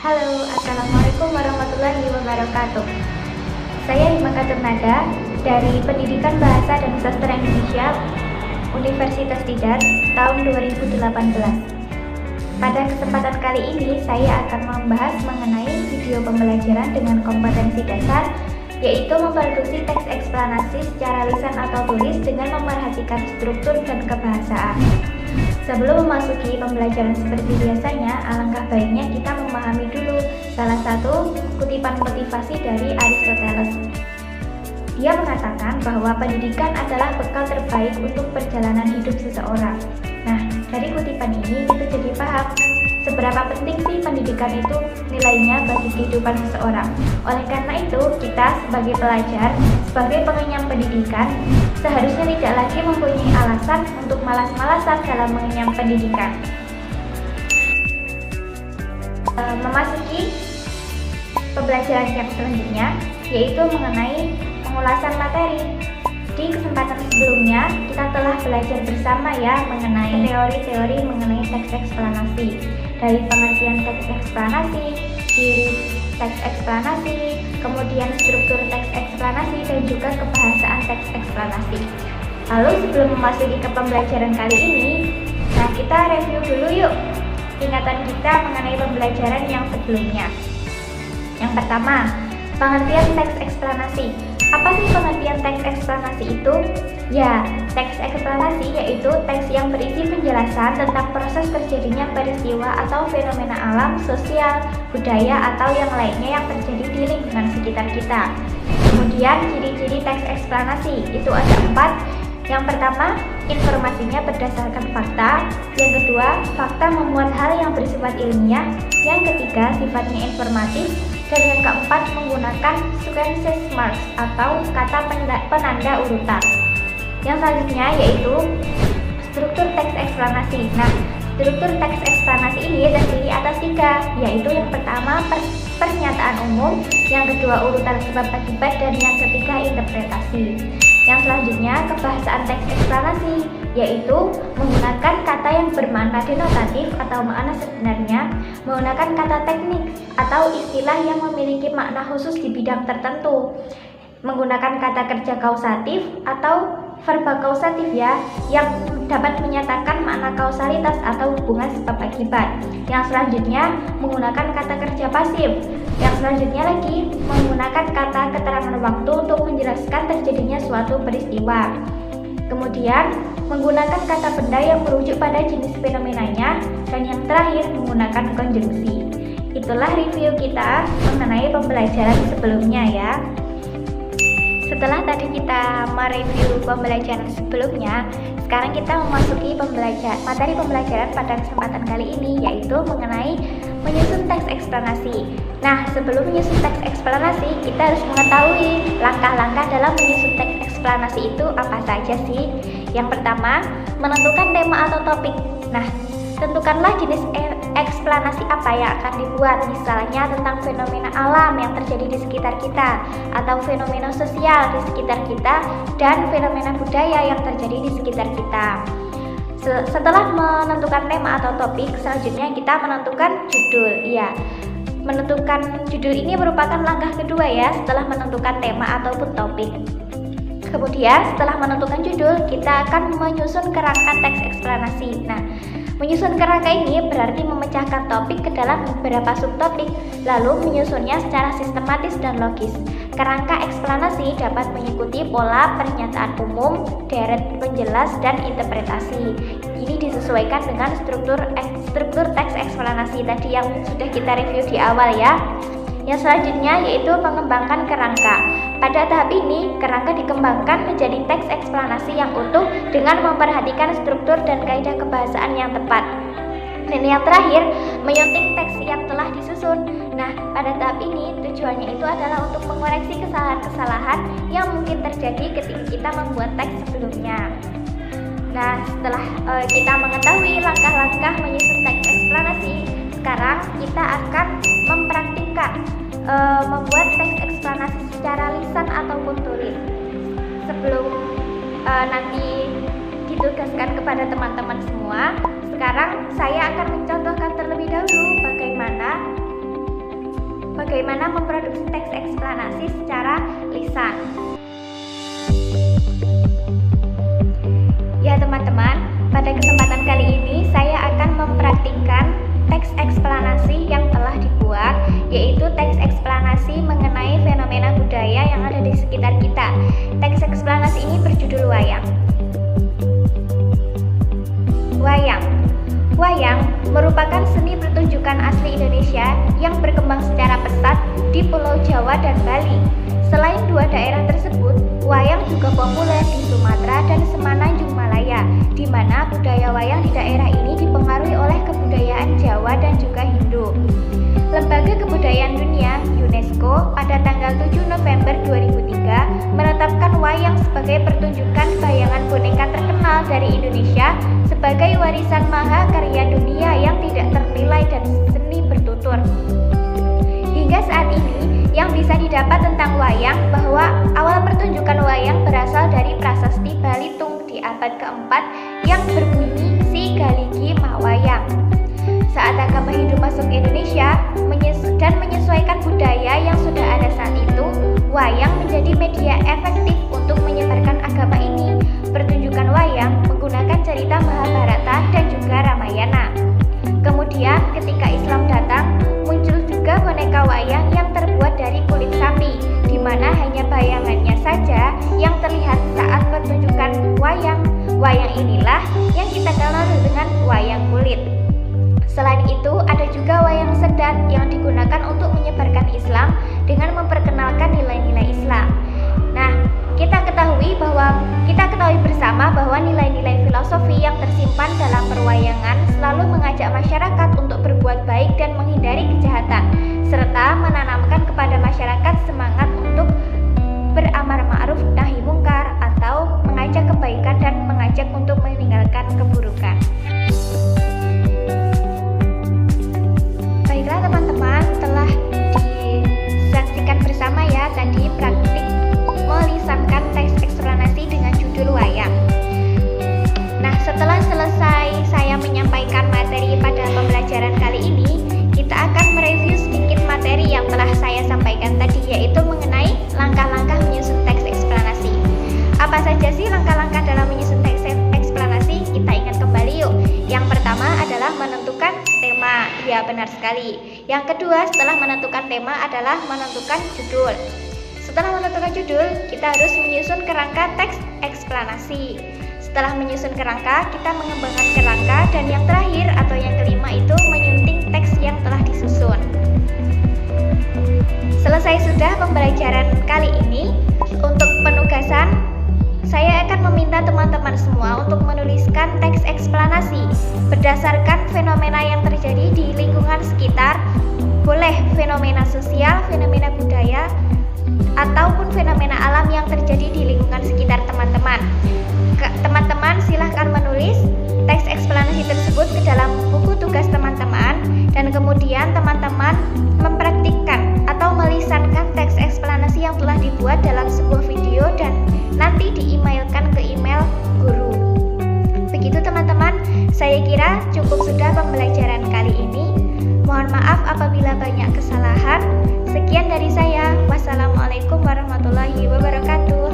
Halo, Assalamualaikum warahmatullahi wabarakatuh. Saya Hima Katurnada dari Pendidikan Bahasa dan Sastra Indonesia Universitas Tidar tahun 2018. Pada kesempatan kali ini saya akan membahas mengenai video pembelajaran dengan kompetensi dasar, yaitu memproduksi teks eksplanasi secara lisan atau tulis dengan memerhatikan struktur dan kebahasaan. Sebelum memasuki pembelajaran seperti biasanya, alangkah baiknya kita memahami dulu salah satu kutipan motivasi dari Aristoteles. Dia mengatakan bahwa pendidikan adalah bekal terbaik untuk perjalanan hidup seseorang. Nah, dari kutipan ini kita jadi paham seberapa penting sih pendidikan itu nilainya bagi kehidupan seseorang. Oleh karena itu, kita sebagai pelajar, sebagai pengenyam pendidikan, seharusnya tidak lagi mempunyai alasan untuk malas-malasan dalam mengenyam pendidikan. Memasuki pembelajaran yang selanjutnya, yaitu mengenai pengulasan materi. Di kesempatan sebelumnya, kita telah belajar bersama ya mengenai teori-teori mengenai teks eksplanasi. Dari pengertian teks eksplanasi, ciri teks eksplanasi, kemudian struktur teks eksplanasi, dan juga kebahasaan teks eksplanasi. Lalu sebelum memasuki ke pembelajaran kali ini, kita review dulu yuk ingatan kita mengenai pembelajaran yang sebelumnya. Yang pertama, pengertian teks eksplanasi. Apa sih pengertian teks eksplanasi itu? Ya, teks eksplanasi yaitu teks yang berisi penjelasan tentang proses terjadinya peristiwa atau fenomena alam, sosial, budaya, atau yang lainnya yang terjadi di lingkungan sekitar kita. Kemudian ciri-ciri teks eksplanasi itu ada 4. Yang pertama, informasinya berdasarkan fakta. Yang kedua, fakta memuat hal yang bersifat ilmiah. Yang ketiga, sifatnya informatif. Dan yang keempat, menggunakan sequences marks atau kata penanda urutan. Yang selanjutnya yaitu struktur teks eksplanasi. Nah, struktur teks eksplanasi ini terdiri atas 3, yaitu yang pertama pernyataan umum, yang kedua urutan sebab akibat, dan yang ketiga interpretasi. Yang selanjutnya kebahasaan teks eksplanasi, yaitu menggunakan kata yang bermakna denotatif atau makna sebenarnya, menggunakan kata teknik atau istilah yang memiliki makna khusus di bidang tertentu, menggunakan kata kerja kausatif atau verba kausatif ya, yang dapat menyatakan makna kausalitas atau hubungan sebab akibat. Yang selanjutnya menggunakan kata kerja pasif. Yang selanjutnya lagi menggunakan kata keterangan waktu untuk menjelaskan terjadinya suatu peristiwa. Kemudian menggunakan kata benda yang merujuk pada jenis fenomenanya, dan yang terakhir menggunakan konjungsi. Itulah review kita mengenai pembelajaran sebelumnya ya. Setelah tadi kita mereview pembelajaran sebelumnya, sekarang kita memasuki materi pembelajaran pada kesempatan kali ini, yaitu mengenai menyusun teks eksplanasi. Nah, sebelum menyusun teks eksplanasi, kita harus mengetahui langkah-langkah dalam menyusun teks eksplanasi itu apa saja sih. Yang pertama, menentukan tema atau topik. Nah, tentukanlah jenis eksplanasi apa yang akan dibuat, misalnya tentang fenomena alam yang terjadi di sekitar kita, atau fenomena sosial di sekitar kita, dan fenomena budaya yang terjadi di sekitar kita. Setelah menentukan tema atau topik, selanjutnya kita menentukan judul. Iya, menentukan judul ini merupakan langkah kedua ya setelah menentukan tema ataupun topik. Kemudian setelah menentukan judul, kita akan menyusun kerangka teks eksplanasi. Nah, menyusun kerangka ini berarti memecahkan topik ke dalam beberapa subtopik, lalu menyusunnya secara sistematis dan logis. Kerangka eksplanasi dapat mengikuti pola pernyataan umum, deret penjelas, dan interpretasi. Ini disesuaikan dengan struktur teks eksplanasi tadi yang sudah kita review di awal ya. Yang selanjutnya yaitu mengembangkan kerangka. Pada tahap ini, kerangka dikembangkan menjadi teks eksplanasi yang utuh dengan memperhatikan struktur dan kaidah kebahasaan yang tepat. Dan yang terakhir, menyunting teks yang telah disusun. Nah, pada tahap ini tujuannya itu adalah untuk mengoreksi kesalahan-kesalahan yang mungkin terjadi ketika kita membuat teks sebelumnya. Nah, setelah kita mengetahui langkah-langkah menyusun teks eksplanasi, sekarang kita akan mempraktikkan membuat teks eksplanasi secara lisan ataupun tulis. Sebelum nanti ditugaskan kepada teman-teman semua, sekarang saya akan mencontohkan terlebih dahulu bagaimana bagaimana memproduksi teks eksplanasi secara lisan. Ya teman-teman, pada kesempatan kali ini saya akan mempraktikkan teks eksplanasi yang telah dibuat, yaitu teks eksplanasi mengenai fenomena budaya yang ada di sekitar kita. Teks eksplanasi ini berjudul Wayang. Wayang merupakan seni pertunjukan asli Indonesia yang berkembang secara pesat di Pulau Jawa dan Bali. Selain dua daerah tersebut, wayang juga populer di Sumatera dan Semenanjung Malaya, di mana budaya wayang di daerah ini dipengaruhi oleh kebudayaan Jawa dan juga Hindu. Lembaga Kebudayaan Dunia (UNESCO) pada tanggal 7 November 2003 menetapkan wayang sebagai pertunjukan bayangan boneka terkenal dari Indonesia sebagai warisan mahakarya dunia yang tidak ternilai dan seni bertutur. Hingga saat ini, yang bisa didapat tentang wayang bahwa awal pertunjukan wayang berasal dari prasasti Balitung di abad keempat yang berbunyi Si Galigi Mawayang. Saat agama Hindu masuk ke Indonesia dan menyesuaikan budaya yang sudah ada saat itu, wayang menjadi media efektif untuk menyebarkan agama ini. Pertunjukan wayang menggunakan cerita Mahabharata dan juga Ramayana. Kemudian ketika Islam datang, muncul juga boneka wayang yang terbuat dari kulit sapi, di mana hanya bayangannya saja yang terlihat saat pertunjukan wayang. Wayang inilah yang kita kenal dengan wayang kulit. Selain itu, ada juga wayang sedat yang digunakan untuk menyebarkan Islam dengan memperkenalkan nilai-nilai Islam. Nah, kita ketahui bersama bahwa nilai-nilai filosofi yang tersimpan dalam perwayangan selalu mengajak masyarakat untuk berbuat baik dan menghindari kejahatan, serta menanamkan kepada masyarakat semangat untuk beramar ma'ruf nahi mungkar atau mengajak kebaikan dan mengajak untuk meninggalkan keburukan. Baiklah teman-teman, telah disaksikan bersama ya tadi praktik melisankan teks eksplanasi dengan judul Wayang. Nah, setelah selesai saya menyampaikan materi pada pembelajaran kali ini, kita akan mereview sedikit materi yang telah saya sampaikan tadi, yaitu mengenai langkah-langkah menyusun teks eksplanasi. Apa saja sih langkah-langkah dalam menyusun teks eksplanasi? Kita ingat kembali yuk. Yang pertama adalah menentukan tema. Ya, benar sekali. Yang kedua, setelah menentukan tema adalah menentukan judul. Setelah menentukan judul, kita harus menyusun kerangka teks eksplanasi. Setelah menyusun kerangka, kita mengembangkan kerangka, dan yang terakhir atau yang kelima itu menyunting teks yang telah disusun. Selesai sudah pembelajaran kali ini. Untuk penugasan, saya akan meminta teman-teman semua untuk menuliskan teks eksplanasi berdasarkan fenomena yang terjadi di lingkungan sekitar. Boleh fenomena sosial, fenomena budaya, ataupun fenomena alam yang terjadi di lingkungan sekitar teman-teman. Teman-teman silahkan menulis teks eksplanasi tersebut ke dalam buku tugas teman-teman, dan kemudian teman-teman mempraktikkan atau melisankan teks eksplanasi yang telah dibuat dalam sebuah video dan nanti di-emailkan ke email guru. Begitu teman-teman, saya kira cukup sudah pembelajaran kali ini. Mohon maaf apabila banyak kesalahan. Sekian dari saya. Wassalamualaikum warahmatullahi wabarakatuh.